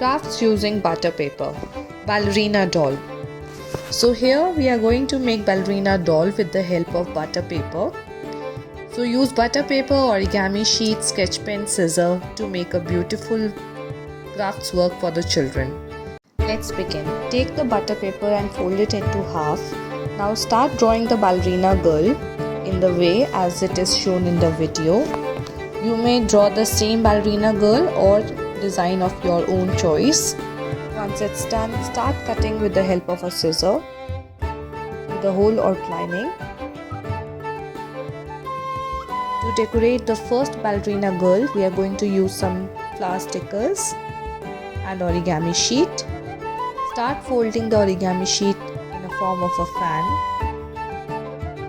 Crafts using butter paper. Ballerina doll. So here we are going to make ballerina doll with the help of butter paper. So use butter paper, origami sheet, sketch pen, scissor to make a beautiful crafts work for the children. Let's begin. Take the butter paper and fold it into half. Now start drawing the ballerina girl in the way as it is shown in the video. You may draw the same ballerina girl or design of your own choice. Once it's done, start cutting with the help of a scissor through the whole outlining. To decorate the first ballerina girl, we are going to use some flower stickers and origami sheet. Start folding the origami sheet in a form of a fan.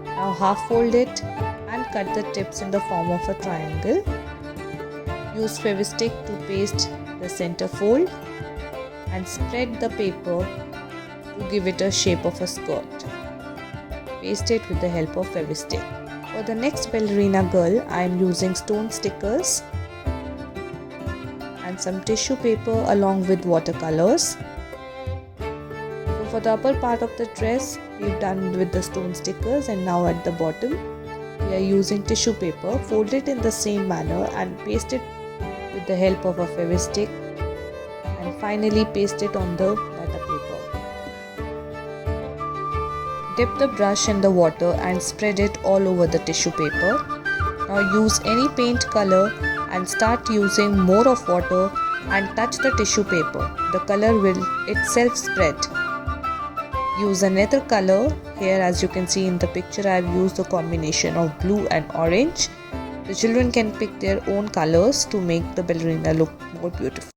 Now half fold it and cut the tips in the form of a triangle. Use Fevistick to paste the center fold and spread the paper to give it a shape of a skirt. Paste it with the help of Fevistick. For the next ballerina girl, I am using stone stickers and some tissue paper along with watercolors. So for the upper part of the dress, we've done with the stone stickers, and now at the bottom, we are using tissue paper. Fold it in the same manner and paste it with the help of a Fevistick, and finally paste it on the butter paper. Dip the brush in the water and spread it all over the tissue paper. Now use any paint color and start using more of water and touch the tissue paper. The color will itself spread. Use another color. Here, as you can see in the picture, I have used a combination of blue and orange. The children can pick their own colors to make the ballerina look more beautiful.